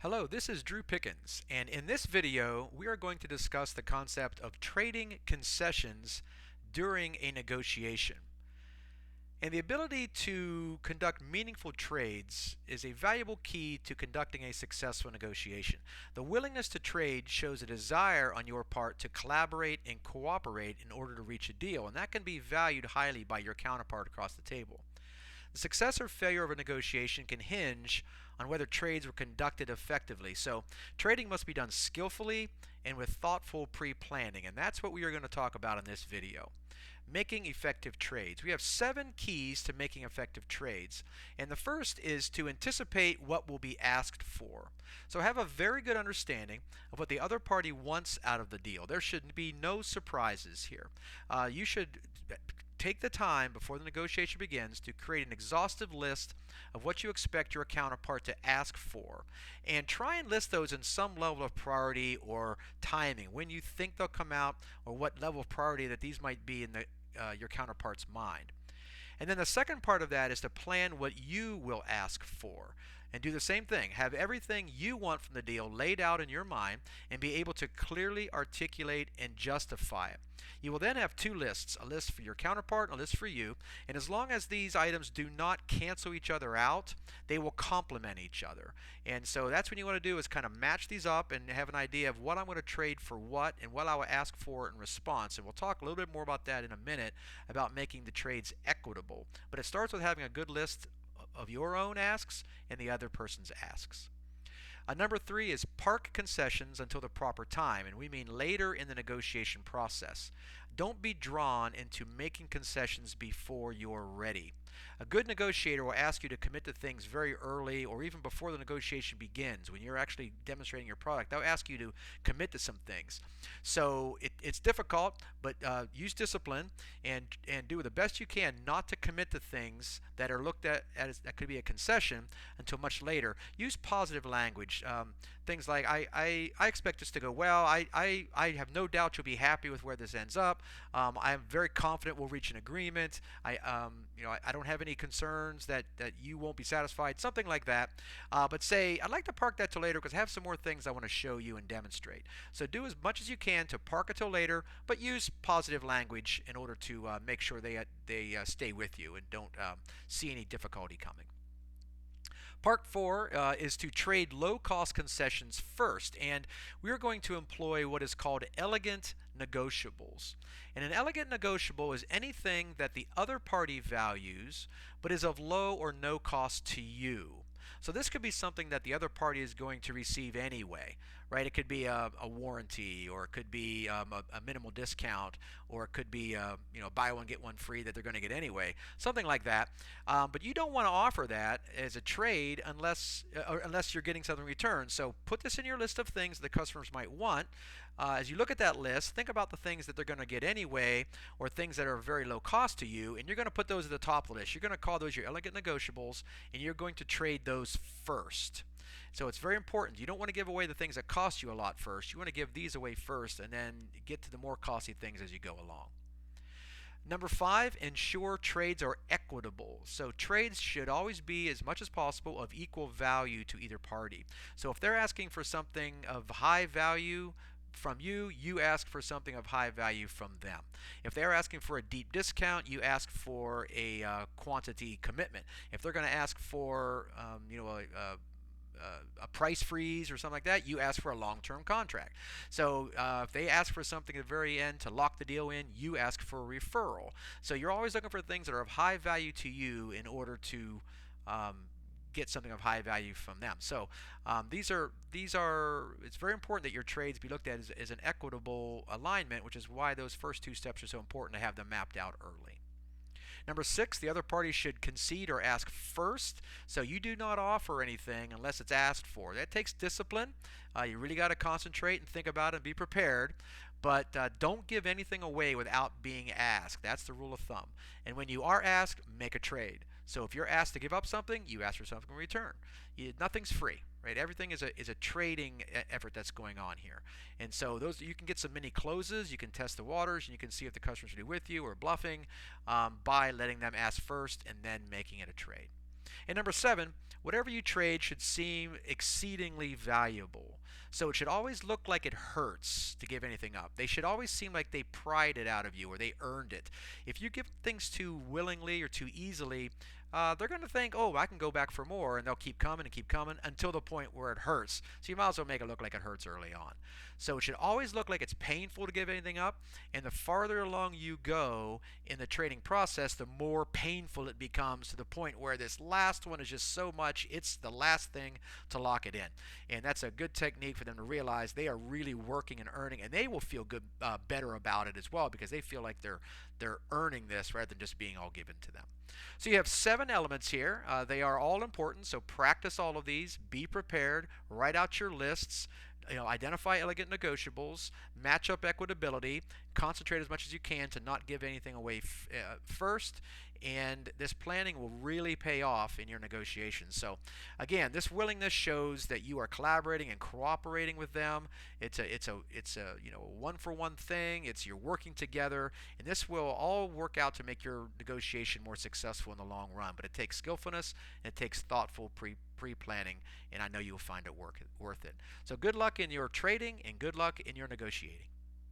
Hello, this is Drew Pickens, and in this video we are going to discuss the concept of trading concessions during a negotiation. And the ability to conduct meaningful trades is a valuable key to conducting a successful negotiation. The willingness to trade shows a desire on your part to collaborate and cooperate in order to reach a deal, and that can be valued highly by your counterpart across the table. The success or failure of a negotiation can hinge on whether trades were conducted effectively. So, trading must be done skillfully and with thoughtful pre-planning, and that's what we are going to talk about in this video. Making effective trades. We have 7 keys to making effective trades, and the first is to anticipate what will be asked for. So have a very good understanding of what the other party wants out of the deal. There should be no surprises here. You should take the time before the negotiation begins to create an exhaustive list of what you expect your counterpart to ask for, and try and list those in some level of priority or timing, when you think they'll come out, or what level of priority that these might be in your counterpart's mind. And then the second part of that is to plan what you will ask for. And do the same thing. Have everything you want from the deal laid out in your mind and be able to clearly articulate and justify it. You will then have 2 lists, a list for your counterpart and a list for you. And as long as these items do not cancel each other out, they will complement each other. And so that's what you want to do, is kind of match these up and have an idea of what I'm going to trade for what and what I will ask for in response. And we'll talk a little bit more about that in a minute, about making the trades equitable. But it starts with having a good list of your own asks and the other person's asks. Number 3 is park concessions until the proper time, and we mean later in the negotiation process. Don't be drawn into making concessions before you're ready. A good negotiator will ask you to commit to things very early, or even before the negotiation begins. When you're actually demonstrating your product, they'll ask you to commit to some things. So it's difficult, but use discipline and do the best you can not to commit to things that are looked at as that could be a concession until much later. Use positive language. Things like, I expect this to go well. I have no doubt you'll be happy with where this ends up. I'm very confident we'll reach an agreement. I don't have any concerns that you won't be satisfied. Something like that. But say, I'd like to park that till later because I have some more things I want to show you and demonstrate. So do as much as you can to park it till later, but use positive language in order to make sure they stay with you and don't see any difficulty coming. Part 4 is to trade low-cost concessions first, and we are going to employ what is called elegant negotiables. And an elegant negotiable is anything that the other party values but is of low or no cost to you. So this could be something that the other party is going to receive anyway, right? It could be a warranty, or it could be a minimal discount, or it could be buy one get one free that they're going to get anyway, something like that. But you don't want to offer that as a trade unless you're getting something in return. So put this in your list of things that the customers might want. As you look at that list, think about the things that they're going to get anyway, or things that are very low cost to you, and you're going to put those at the top of the list. You're going to call those your elegant negotiables, and you're going to trade those first. So it's very important. You don't want to give away the things that cost you a lot first. You want to give these away first and then get to the more costly things as you go along. Number 5, ensure trades are equitable. So trades should always be, as much as possible, of equal value to either party. So if they're asking for something of high value from you, you ask for something of high value from them. If they're asking for a deep discount, you ask for a quantity commitment. If they're going to ask for a price freeze or something like that, you ask for a long-term contract. So if they ask for something at the very end to lock the deal in, you ask for a referral. So you're always looking for things that are of high value to you in order to get something of high value from them. So it's very important that your trades be looked at as an equitable alignment, which is why those first 2 steps are so important to have them mapped out early. Number 6, the other party should concede or ask first. So you do not offer anything unless it's asked for. That takes discipline. You really got to concentrate and think about it and be prepared. But don't give anything away without being asked. That's the rule of thumb. And when you are asked, make a trade. So if you're asked to give up something, you ask for something in return. Nothing's free, right? Everything is a trading effort that's going on here. And so you can get some mini closes. You can test the waters, and you can see if the customer's really with you or bluffing by letting them ask first and then making it a trade. And number 7, whatever you trade should seem exceedingly valuable. So it should always look like it hurts to give anything up. They should always seem like they pried it out of you or they earned it. If you give things too willingly or too easily, they're going to think, oh, I can go back for more, and they'll keep coming until the point where it hurts. So you might as well make it look like it hurts early on. So it should always look like it's painful to give anything up, and the farther along you go in the trading process, the more painful it becomes, to the point where this last one is just so much, it's the last thing to lock it in. And that's a good technique for them to realize they are really working and earning, and they will feel good, better about it as well, because they feel like they're earning this rather than just being all given to them. So you have 7 elements here. They are all important, so practice all of these. Be prepared. Write out your lists. Identify elegant negotiables, match up equitability, concentrate as much as you can to not give anything away first, and this planning will really pay off in your negotiations. So again, this willingness shows that you are collaborating and cooperating with them. It's a one-for-one thing. You're working together, and this will all work out to make your negotiation more successful in the long run. But it takes skillfulness, and it takes thoughtful pre-planning, and I know you'll find it worth it. So good luck in your trading and good luck in your negotiating.